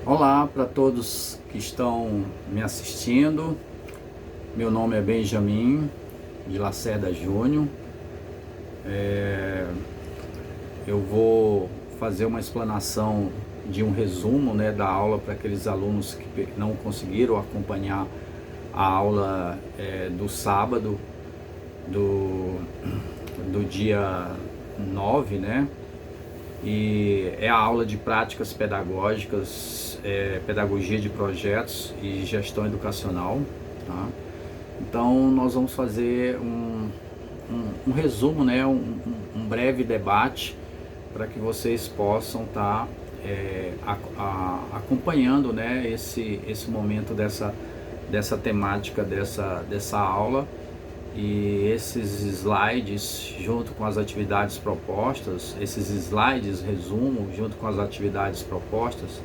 Olá para todos que estão me assistindo. Meu nome é Benjamin de Lacerda Júnior. Eu vou fazer uma explanação de um resumo, da aula para aqueles alunos que não conseguiram acompanhar a aula do sábado do dia 9, né? E é a aula de práticas pedagógicas, pedagogia de projetos e gestão educacional, tá? Então nós vamos fazer um resumo, um breve debate para que vocês possam estar acompanhando, esse momento dessa temática dessa aula. E esses slides, junto com as atividades propostas, esses slides, resumo, junto com as atividades propostas,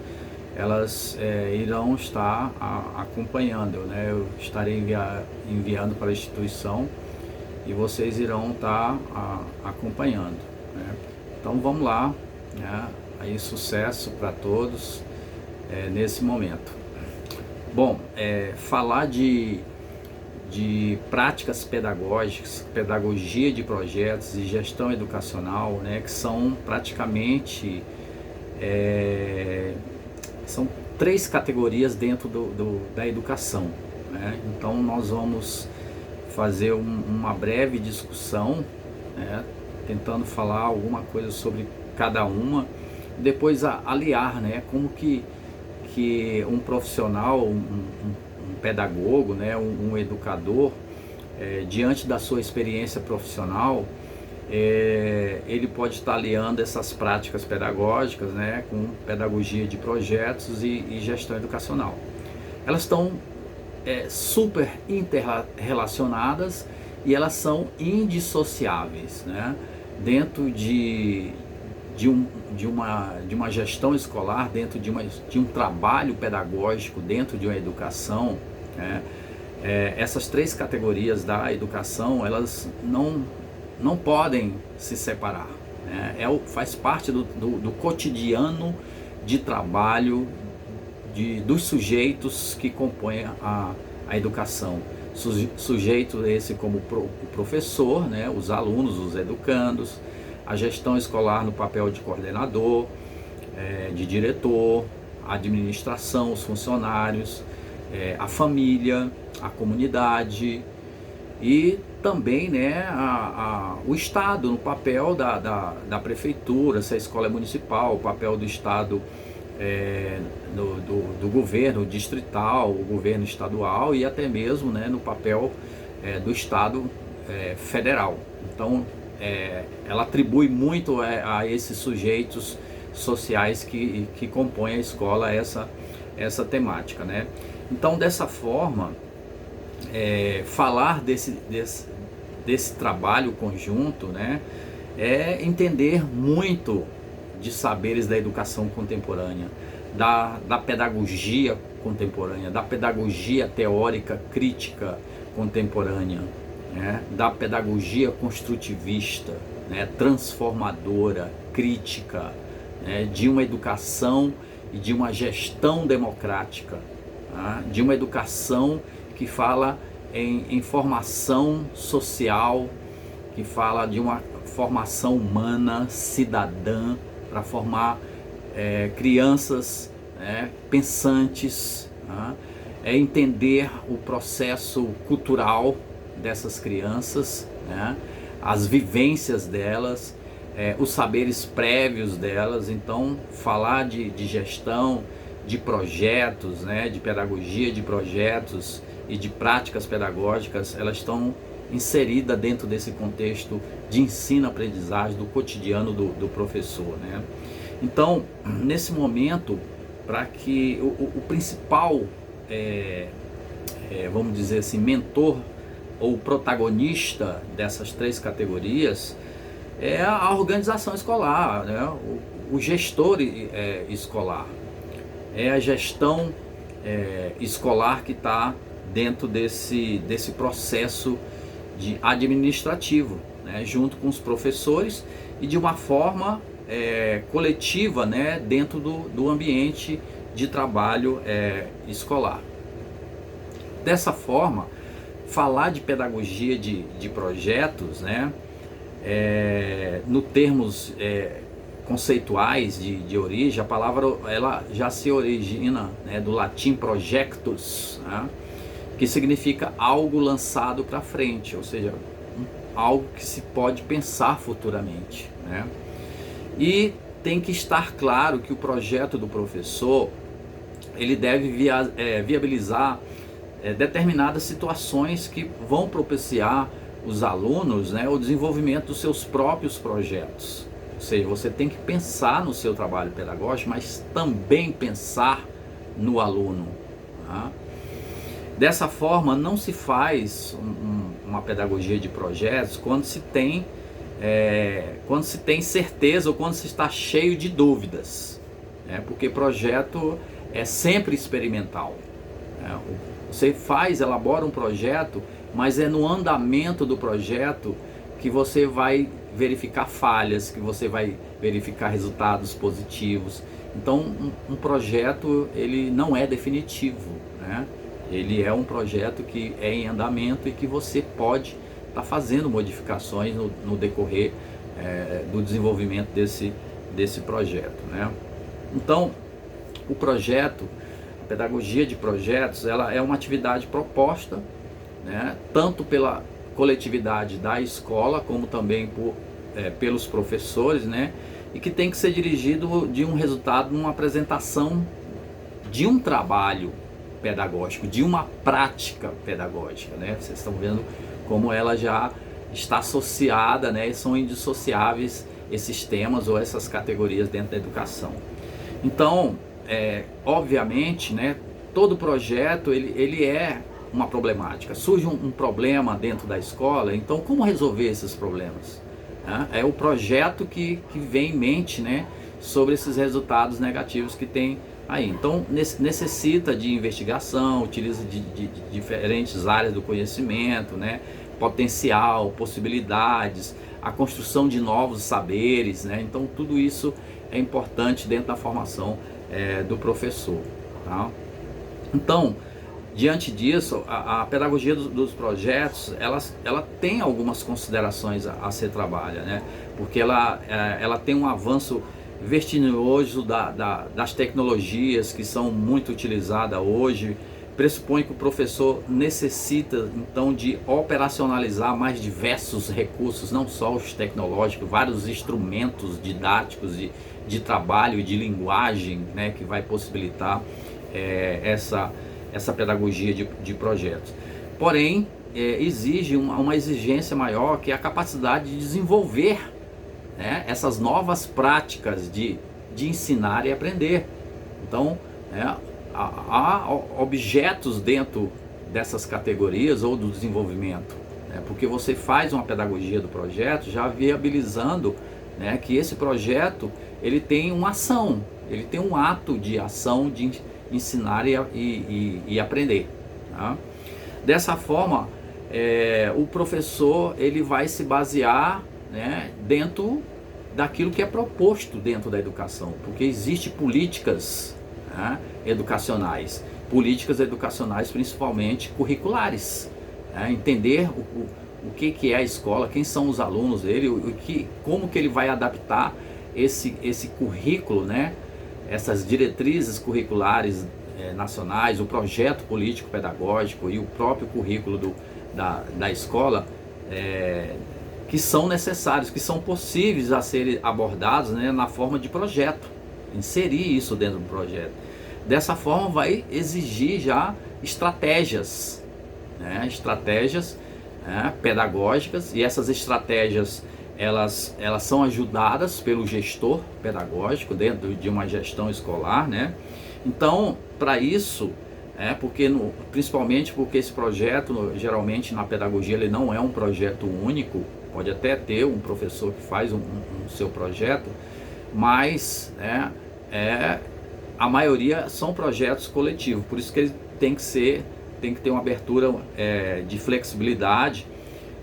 elas irão estar acompanhando, né? Eu estarei enviando para a instituição e vocês irão estar acompanhando, né? Então vamos lá, né? Aí sucesso para todos nesse momento. Bom, falar de práticas pedagógicas, pedagogia de projetos e gestão educacional, né, que são praticamente são três categorias dentro da educação, né? Então nós vamos fazer uma breve discussão, né, tentando falar alguma coisa sobre cada uma, depois aliar, né, como que um profissional, um pedagogo, né, um educador, diante da sua experiência profissional, ele pode estar aliando essas práticas pedagógicas, né, com pedagogia de projetos e gestão educacional. Elas estão super interrelacionadas e elas são indissociáveis, né, dentro de uma gestão escolar, dentro de um trabalho pedagógico, dentro de uma educação, né? Essas três categorias da educação, elas não podem se separar, né? Faz parte do cotidiano de trabalho dos sujeitos que compõem a educação. Sujeito esse como o professor, né? Os alunos, os educandos, a gestão escolar no papel de coordenador, de diretor, a administração, os funcionários, a família, a comunidade e também, né, o Estado no papel da prefeitura, se a escola é municipal, o papel do Estado, do governo distrital, o governo estadual e até mesmo, né, no papel do Estado federal. Então, ela atribui muito a esses sujeitos sociais que compõem a escola essa temática, né? Então, dessa forma, falar desse trabalho conjunto, né, é entender muito de saberes da educação contemporânea, da pedagogia contemporânea, da pedagogia teórica crítica contemporânea, né, da pedagogia construtivista, né, transformadora, crítica, né, de uma educação e de uma gestão democrática, tá, de uma educação que fala em formação social, que fala de uma formação humana, cidadã, para formar crianças, né, pensantes, tá, entender o processo cultural dessas crianças, né, as vivências delas, os saberes prévios delas. Então, falar de gestão, de projetos, né, de pedagogia de projetos e de práticas pedagógicas, elas estão inseridas dentro desse contexto de ensino-aprendizagem do cotidiano do professor, né? Então, nesse momento, para que o principal, vamos dizer assim, mentor ou protagonista dessas três categorias é a organização escolar, né? O gestor escolar, é a gestão escolar que está dentro desse processo administrativo, né? Junto com os professores e de uma forma coletiva, né? Dentro do ambiente de trabalho escolar. Dessa forma, falar de pedagogia de projetos, né, no termos conceituais de origem, a palavra ela já se origina, né, do latim projectus, né, que significa algo lançado para frente, ou seja, algo que se pode pensar futuramente, né? E tem que estar claro que o projeto do professor ele deve viabilizar determinadas situações que vão propiciar os alunos, né, o desenvolvimento dos seus próprios projetos. Ou seja, você tem que pensar no seu trabalho pedagógico, mas também pensar no aluno, tá? Dessa forma, não se faz uma pedagogia de projetos quando se tem certeza ou quando se está cheio de dúvidas, né? Porque projeto é sempre experimental, né? Você elabora um projeto, mas é no andamento do projeto que você vai verificar falhas, que você vai verificar resultados positivos. Então, um projeto ele não é definitivo, né? Ele é um projeto que é em andamento e que você pode estar fazendo modificações no decorrer do desenvolvimento desse projeto, né? Então, o projeto, a pedagogia de projetos, ela é uma atividade proposta, né, tanto pela coletividade da escola, como também pelos professores, né, e que tem que ser dirigido de um resultado, numa apresentação de um trabalho pedagógico, de uma prática pedagógica, né? Vocês estão vendo como ela já está associada, né? São indissociáveis esses temas ou essas categorias dentro da educação. Então, obviamente, né, todo projeto ele é uma problemática. Surge um problema dentro da escola, então como resolver esses problemas? É o projeto que vem em mente, né, sobre esses resultados negativos que tem aí. Então necessita de investigação, utiliza de diferentes áreas do conhecimento, né, potencial, possibilidades, a construção de novos saberes, né? Então tudo isso é importante dentro da formação do professor, tá? Então, diante disso, a pedagogia dos projetos, ela tem algumas considerações a ser trabalhada, né? Porque ela tem um avanço vertiginoso das tecnologias que são muito utilizadas hoje. Pressupõe que o professor necessita então de operacionalizar mais diversos recursos, não só os tecnológicos, vários instrumentos didáticos de trabalho e de linguagem, né, que vai possibilitar essa pedagogia de projetos. Porém, exige uma exigência maior, que é a capacidade de desenvolver, né, essas novas práticas de ensinar e aprender. Então, há objetos dentro dessas categorias ou do desenvolvimento, né, porque você faz uma pedagogia do projeto já viabilizando, né, que esse projeto ele tem uma ação, ele tem um ato de ação de ensinar e aprender, tá? Dessa forma, o professor ele vai se basear, né, dentro daquilo que é proposto dentro da educação, porque existem políticas, né, políticas educacionais principalmente curriculares, né? Entender o que é a escola, quem são os alunos dele, como que ele vai adaptar esse currículo, né? Essas diretrizes curriculares nacionais, o projeto político pedagógico e o próprio currículo da escola, que são necessários, que são possíveis a serem abordados, né, na forma de projeto, inserir isso dentro do projeto. Dessa forma vai exigir já estratégias, né, pedagógicas, e essas estratégias elas são ajudadas pelo gestor pedagógico dentro de uma gestão escolar, né? Então, para isso, principalmente porque esse projeto, geralmente na pedagogia, ele não é um projeto único, pode até ter um professor que faz um seu projeto, mas a maioria são projetos coletivos, por isso que ele tem que ter uma abertura de flexibilidade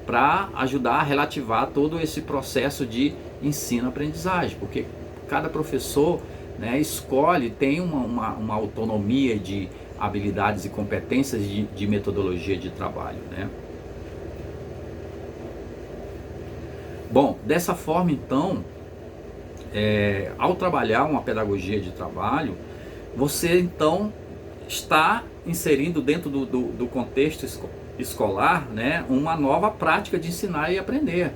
para ajudar a relativar todo esse processo de ensino-aprendizagem, porque cada professor né, escolhe, tem uma autonomia de habilidades e competências de metodologia de trabalho, né? Bom, dessa forma então, ao trabalhar uma pedagogia de trabalho, você então está inserindo dentro do contexto escolar, né, uma nova prática de ensinar e aprender,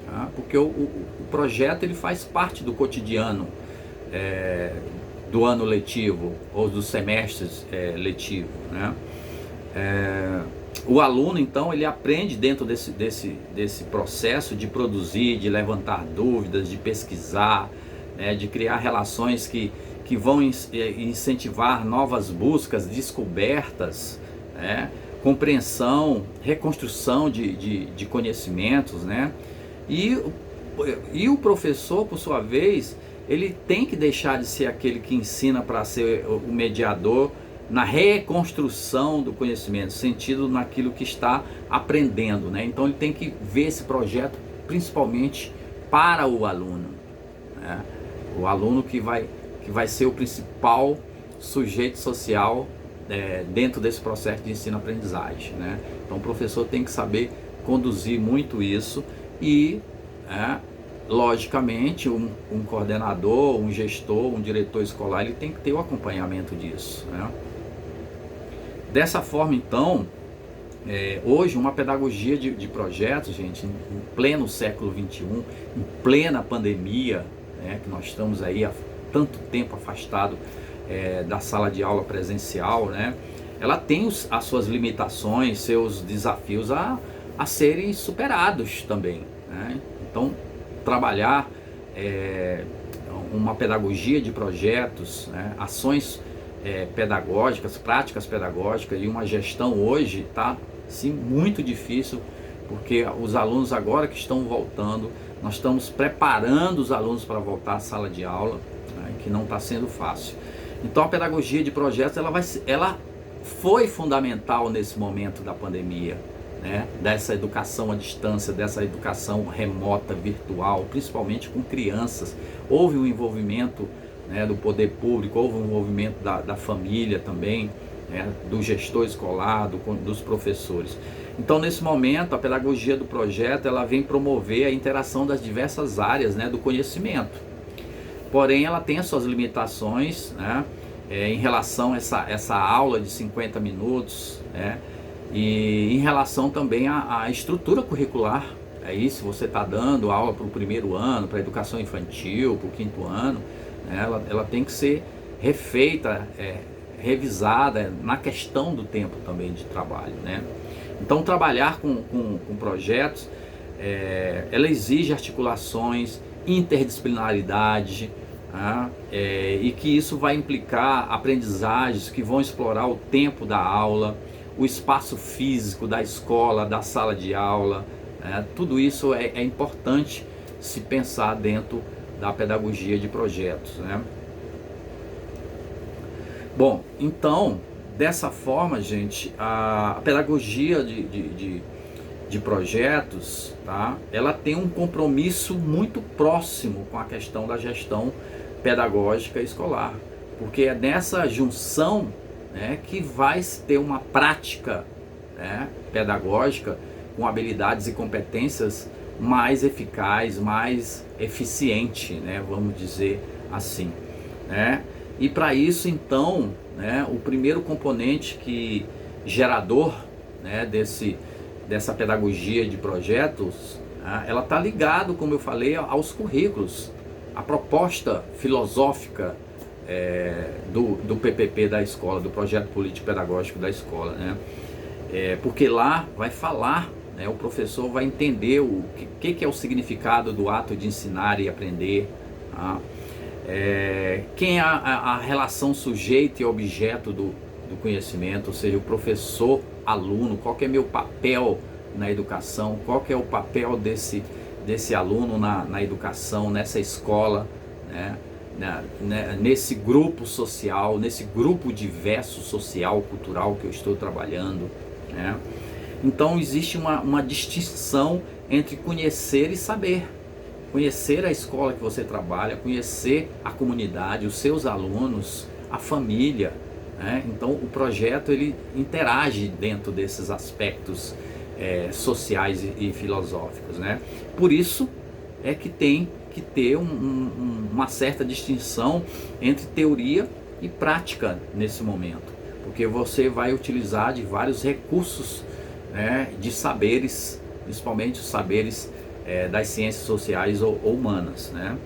tá? Porque o projeto ele faz parte do cotidiano do ano letivo ou dos semestres letivos, né? O aluno então ele aprende dentro desse processo de produzir, de levantar dúvidas, de pesquisar, né, de criar relações que vão incentivar novas buscas, descobertas, né, compreensão, reconstrução de conhecimentos, né? E o professor, por sua vez, ele tem que deixar de ser aquele que ensina para ser o mediador na reconstrução do conhecimento, sentido naquilo que está aprendendo, né? Então ele tem que ver esse projeto principalmente para o aluno, né? O aluno que vai ser o principal sujeito social dentro desse processo de ensino-aprendizagem, né? Então o professor tem que saber conduzir muito isso e, logicamente, um coordenador, um gestor, um diretor escolar, ele tem que ter o acompanhamento disso, né? Dessa forma, então, hoje uma pedagogia de projetos, gente, em pleno século XXI, em plena pandemia, né, que nós estamos aí há tanto tempo afastado da sala de aula presencial, né, ela tem as suas limitações, seus desafios a serem superados também, né? Então, trabalhar uma pedagogia de projetos, né, ações pedagógicas, práticas pedagógicas e uma gestão hoje está sim muito difícil, porque os alunos agora que estão voltando, nós estamos preparando os alunos para voltar à sala de aula, né, que não está sendo fácil. Então a pedagogia de projetos ela foi fundamental nesse momento da pandemia, né, dessa educação à distância, dessa educação remota, virtual, principalmente com crianças. Houve um envolvimento, né, do poder público, houve um envolvimento da família também, né, do gestor escolar, dos professores. Então, nesse momento, a pedagogia do projeto ela vem promover a interação das diversas áreas, né, do conhecimento. Porém, ela tem as suas limitações, né, em relação a essa aula de 50 minutos, né, e em relação também à estrutura curricular. Aí, se você está dando aula para o primeiro ano, para a educação infantil, para o quinto ano, ela tem que ser refeita, revisada na questão do tempo também de trabalho, né? Então trabalhar com projetos, ela exige articulações, interdisciplinaridade, e que isso vai implicar aprendizagens que vão explorar o tempo da aula, o espaço físico da escola, da sala de aula, tudo isso é importante se pensar dentro da pedagogia de projetos, né? Bom, então, dessa forma, gente, a pedagogia de projetos, tá? Ela tem um compromisso muito próximo com a questão da gestão pedagógica escolar, porque é nessa junção, né, que vai ter uma prática, né, pedagógica com habilidades e competências mais eficaz, mais eficiente, né, vamos dizer assim, né? E para isso, então, né, o primeiro componente gerador, né, dessa pedagogia de projetos, ela está ligado, como eu falei, aos currículos, a proposta filosófica do PPP da escola, do projeto político pedagógico da escola, né? Porque lá vai falar, né, o professor vai entender o que é o significado do ato de ensinar e aprender, tá? Quem é a relação sujeito e objeto do conhecimento, ou seja, o professor, aluno, qual que é meu papel na educação, qual que é o papel desse aluno na educação, nessa escola, né? Nesse grupo social, nesse grupo diverso social, cultural que eu estou trabalhando, né? Então existe uma distinção entre conhecer e saber, conhecer a escola que você trabalha, conhecer a comunidade, os seus alunos, a família, né? Então o projeto ele interage dentro desses aspectos sociais e filosóficos, né? Por isso é que tem que ter uma certa distinção entre teoria e prática nesse momento, porque você vai utilizar de vários recursos, né, de saberes, principalmente os saberes das ciências sociais ou humanas, né?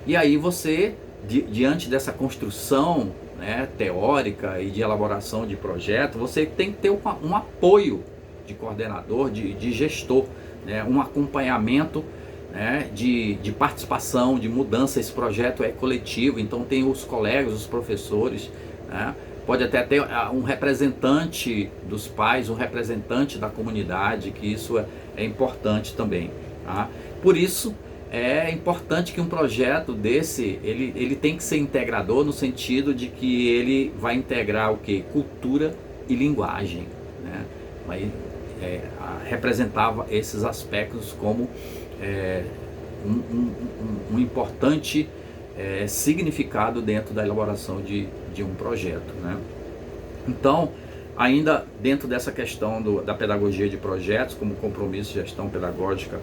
E aí você, diante dessa construção, né, teórica e de elaboração de projeto, você tem que ter um apoio de coordenador, de gestor, né, um acompanhamento, né, de participação, de mudança. Esse projeto é coletivo, então tem os colegas, os professores, né? Pode até ter um representante dos pais, um representante da comunidade, que isso é importante também, tá? Por isso é importante que um projeto desse, ele tem que ser integrador, no sentido de que ele vai integrar o que? Cultura e linguagem, né? Representava esses aspectos como um importante significado dentro da elaboração de um projeto, né? Então, ainda dentro dessa questão da pedagogia de projetos, como compromisso de gestão pedagógica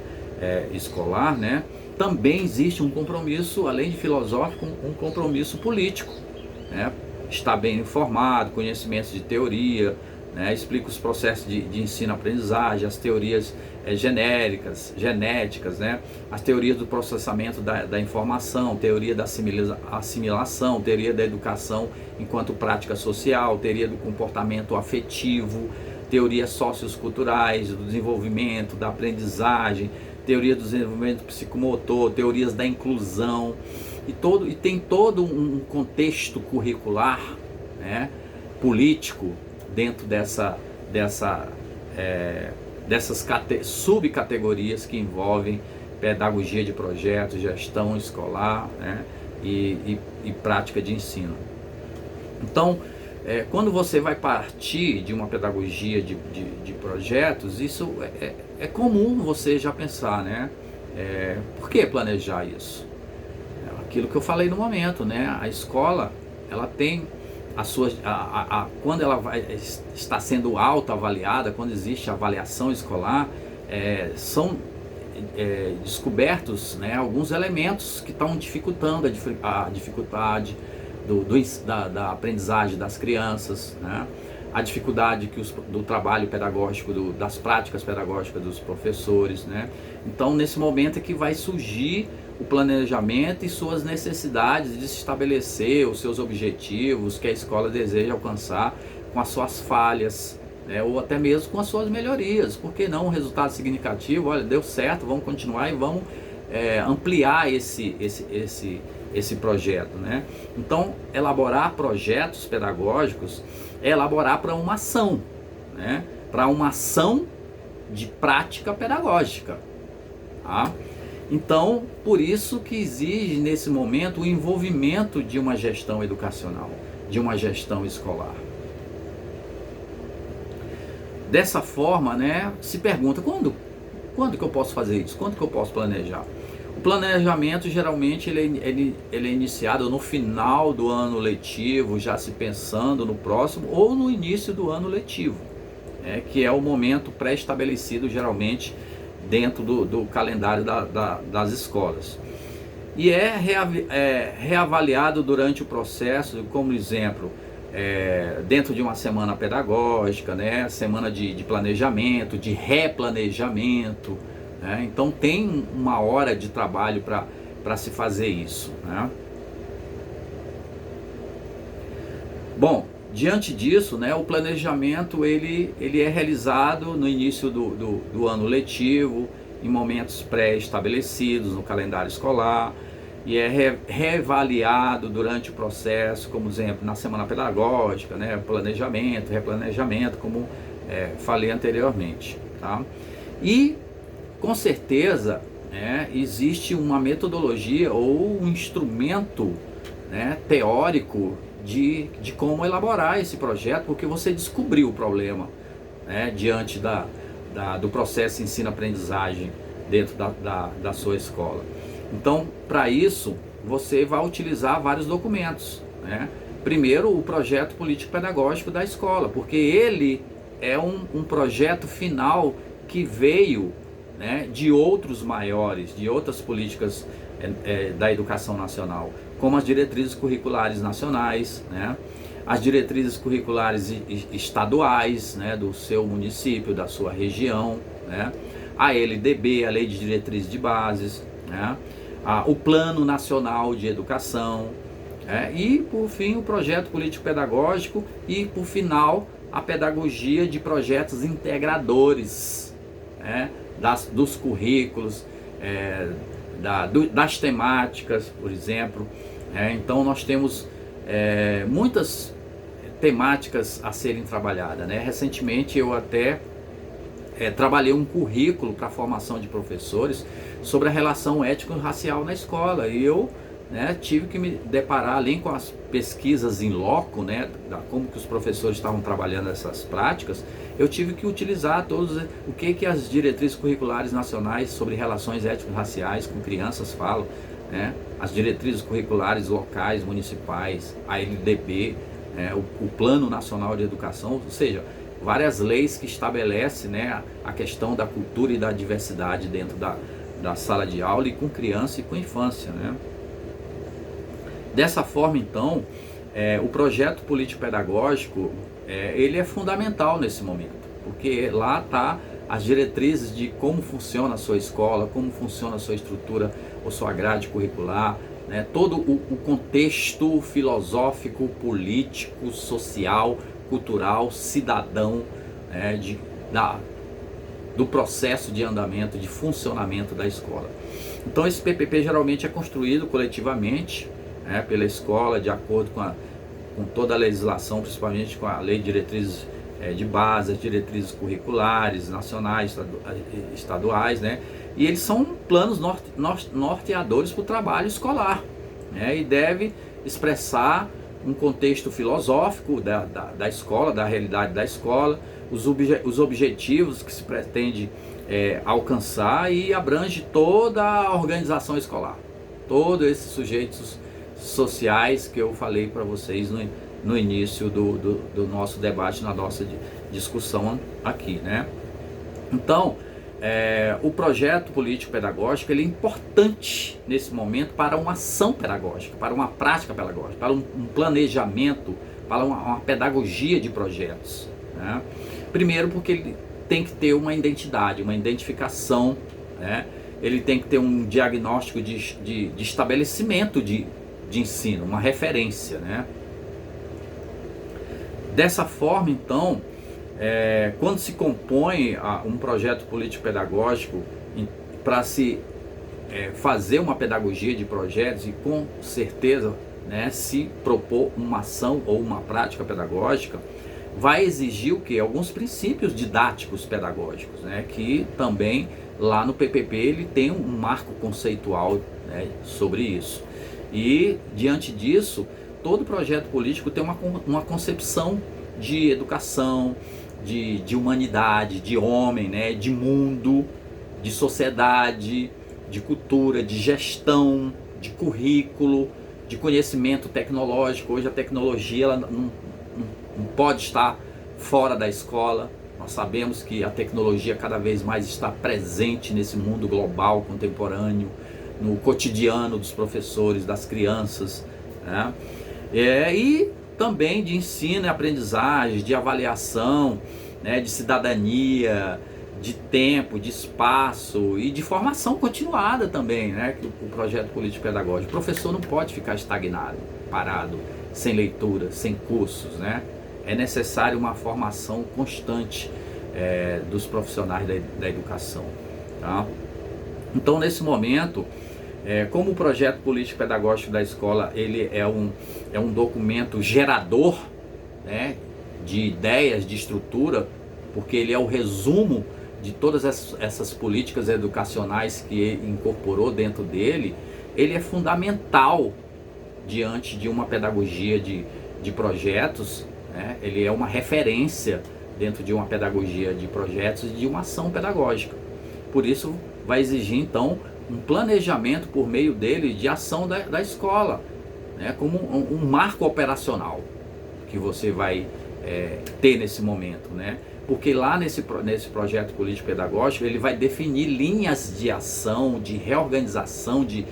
escolar, né? Também existe um compromisso, além de filosófico, um compromisso político, né? Estar bem informado, conhecimentos de teoria, né? Explica os processos de ensino-aprendizagem, as teorias genéticas, né? As teorias do processamento da informação, teoria da assimilação, teoria da educação enquanto prática social, teoria do comportamento afetivo, teorias socioculturais, do desenvolvimento, da aprendizagem, teoria do desenvolvimento psicomotor, teorias da inclusão, e tem todo um contexto curricular, né, político, dentro dessas subcategorias que envolvem pedagogia de projetos, gestão escolar, né, e prática de ensino. Então, quando você vai partir de uma pedagogia de projetos, isso é comum você já pensar, né? Por que planejar isso? Aquilo que eu falei no momento, né? A escola, ela tem as suas, quando ela está sendo autoavaliada, quando existe avaliação escolar, são descobertos, né, alguns elementos que estão dificultando a dificuldade da aprendizagem das crianças, né? A dificuldade do trabalho pedagógico, das práticas pedagógicas dos professores, né? Então, nesse momento é que vai surgir o planejamento e suas necessidades de se estabelecer os seus objetivos que a escola deseja alcançar com as suas falhas, né? Ou até mesmo com as suas melhorias. Por que não um resultado significativo? Olha, deu certo, vamos continuar e vamos ampliar esse projeto, né? Então, elaborar projetos pedagógicos é elaborar para uma ação, né? Para uma ação de prática pedagógica, tá? Então, por isso que exige nesse momento o envolvimento de uma gestão educacional, de uma gestão escolar. Dessa forma, né, se pergunta, quando que eu posso fazer isso? Quando que eu posso planejar? O planejamento geralmente ele é iniciado no final do ano letivo, já se pensando no próximo, ou no início do ano letivo, que é o momento pré-estabelecido geralmente dentro do calendário das escolas. E reavaliado durante o processo, como exemplo, dentro de uma semana pedagógica, né, semana de planejamento, de replanejamento, né? Então tem uma hora de trabalho para se fazer isso, né? Bom, diante disso, né, o planejamento ele é realizado no início do ano letivo, em momentos pré-estabelecidos no calendário escolar, e é reavaliado durante o processo, como exemplo, na semana pedagógica, né, planejamento, replanejamento, como falei anteriormente, tá? E com certeza, né, existe uma metodologia ou um instrumento, né, teórico de como elaborar esse projeto, porque você descobriu o problema, né, diante do processo de ensino-aprendizagem dentro da sua escola. Então, para isso, você vai utilizar vários documentos, né? Primeiro, o projeto político-pedagógico da escola, porque ele é um projeto final que veio, né, de outros maiores, de outras políticas da educação nacional, como as diretrizes curriculares nacionais, né, as diretrizes curriculares estaduais, né, do seu município, da sua região, né, a LDB, a Lei de Diretrizes de Bases, né, o Plano Nacional de Educação, e por fim o projeto político-pedagógico e por final a pedagogia de projetos integradores, dos currículos, das temáticas, por exemplo. Então nós temos muitas temáticas a serem trabalhadas, né? Recentemente eu até trabalhei um currículo para a formação de professores sobre a relação étnico-racial na escola, e eu, né, tive que me deparar, além com as pesquisas em loco, né, como que os professores estavam trabalhando essas práticas, eu tive que utilizar o que as diretrizes curriculares nacionais sobre relações étnico-raciais com crianças falam, né, as diretrizes curriculares locais, municipais, a LDB, o Plano Nacional de Educação, ou seja, várias leis que estabelecem, né, a questão da cultura e da diversidade dentro da sala de aula e com criança e com infância, né? Dessa forma, então, o projeto político-pedagógico, ele é fundamental nesse momento, porque lá está as diretrizes de como funciona a sua escola, como funciona a sua estrutura ou sua grade curricular, né? Todo o contexto filosófico, político, social, cultural, cidadão, do processo de andamento, de funcionamento da escola. Então esse PPP geralmente é construído coletivamente, pela escola, de acordo com toda a legislação, principalmente com a Lei de Diretrizes de Base, as diretrizes curriculares nacionais, estaduais, né? E eles são planos norteadores para o trabalho escolar, né? E deve expressar um contexto filosófico da escola, da realidade da escola, os objetivos que se pretende alcançar, e abrange toda a organização escolar, todos esses sujeitos sociais que eu falei para vocês no início do nosso debate, na nossa discussão aqui, né? Então, o projeto político-pedagógico, ele é importante nesse momento para uma ação pedagógica, para uma prática pedagógica, para um planejamento, para uma pedagogia de projetos, né? Primeiro porque ele tem que ter uma identidade, uma identificação, né? Ele tem que ter um diagnóstico de estabelecimento de ensino, uma referência, né? Dessa forma, então, quando se compõe um projeto político-pedagógico para se fazer uma pedagogia de projetos e com certeza, né, se propor uma ação ou uma prática pedagógica, vai exigir o quê? Alguns princípios didáticos pedagógicos, né, que também lá no PPP ele tem um marco conceitual, né, sobre isso. E diante disso, todo projeto político tem uma concepção de educação, de humanidade, de homem, né, de mundo, de sociedade, de cultura, de gestão, de currículo, de conhecimento tecnológico. Hoje a tecnologia ela não pode estar fora da escola. Nós sabemos que a tecnologia cada vez mais está presente nesse mundo global contemporâneo, no cotidiano dos professores, das crianças, né? E também de ensino e aprendizagem, de avaliação, né, de cidadania, de tempo, de espaço e de formação continuada também, né, o projeto político-pedagógico. O professor não pode ficar estagnado, parado, sem leitura, sem cursos, né? É necessário uma formação constante dos profissionais da educação, tá? Então, nesse momento, como o projeto político-pedagógico da escola ele é um documento gerador, né, de ideias, de estrutura, porque ele é o resumo de todas essas políticas educacionais que ele incorporou dentro dele, ele é fundamental diante de uma pedagogia de projetos, né? Ele é uma referência dentro de uma pedagogia de projetos e de uma ação pedagógica. Por isso vai exigir então um planejamento por meio dele de ação da escola, né? Como um marco operacional que você vai ter nesse momento, né? Porque lá nesse projeto político-pedagógico ele vai definir linhas de ação, de reorganização de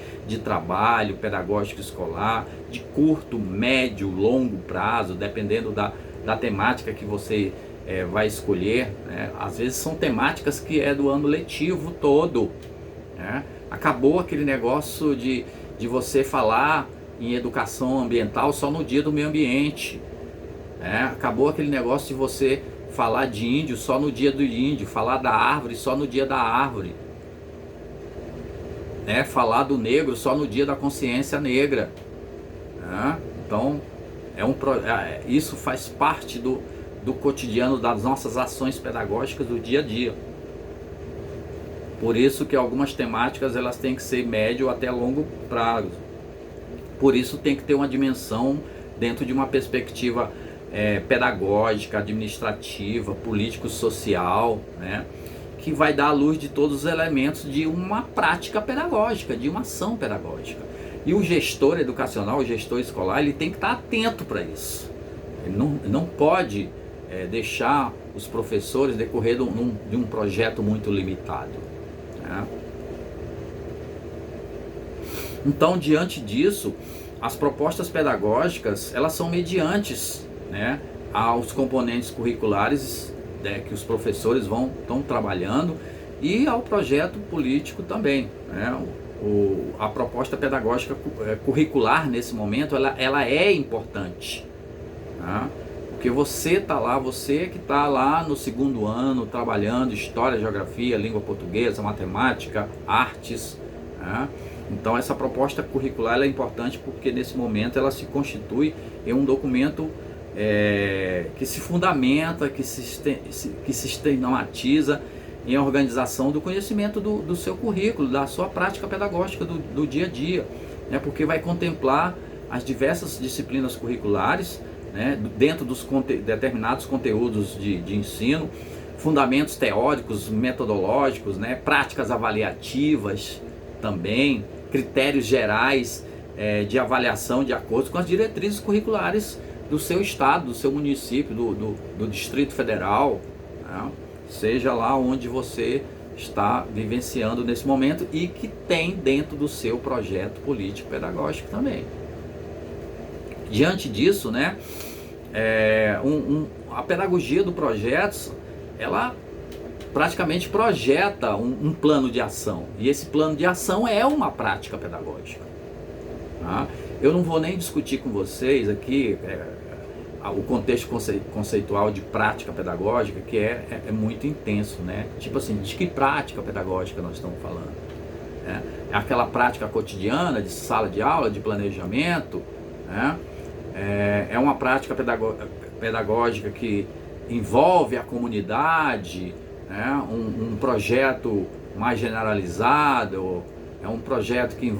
trabalho pedagógico escolar, de curto, médio, longo prazo, dependendo da temática que você vai escolher, né? Às vezes são temáticas que é do ano letivo todo, né? Acabou aquele negócio de você falar em educação ambiental só no dia do meio ambiente, né? Acabou aquele negócio de você falar de índio só no dia do índio, falar da árvore só no dia da árvore, né? Falar do negro só no dia da consciência negra, né? Então isso faz parte do cotidiano das nossas ações pedagógicas do dia a dia. Por isso que algumas temáticas elas têm que ser médio até longo prazo. Por isso tem que ter uma dimensão dentro de uma perspectiva pedagógica, administrativa, político-social, né? Que vai dar à luz de todos os elementos de uma prática pedagógica, de uma ação pedagógica. E o gestor educacional, o gestor escolar, ele tem que estar atento para isso. Ele não pode deixar os professores decorrer de um projeto muito limitado, né? Então, diante disso, as propostas pedagógicas elas são mediantes, né, aos componentes curriculares que os professores estão trabalhando e ao projeto político também, né? A proposta pedagógica curricular nesse momento ela é importante, né? Porque você está lá, você que está lá no segundo ano trabalhando história, geografia, língua portuguesa, matemática, artes, né? Então essa proposta curricular ela é importante porque nesse momento ela se constitui em um documento que se fundamenta, que se sistematiza em organização do conhecimento do seu currículo, da sua prática pedagógica do dia a dia, né? Porque vai contemplar as diversas disciplinas curriculares, né? Dentro dos determinados conteúdos de ensino, fundamentos teóricos, metodológicos, né? Práticas avaliativas também, critérios gerais de avaliação de acordo com as diretrizes curriculares do seu estado, do seu município, do Distrito Federal, né? Seja lá onde você está vivenciando nesse momento e que tem dentro do seu projeto político-pedagógico também. Diante disso, né, a pedagogia do projeto, ela praticamente projeta um plano de ação, e esse plano de ação é uma prática pedagógica, tá? Eu não vou nem discutir com vocês aqui o contexto conceitual de prática pedagógica, que é muito intenso, né? Tipo assim, de que prática pedagógica nós estamos falando? É aquela prática cotidiana de sala de aula, de planejamento, né? É uma prática pedagógica que envolve a comunidade, né? Um projeto mais generalizado, é um projeto que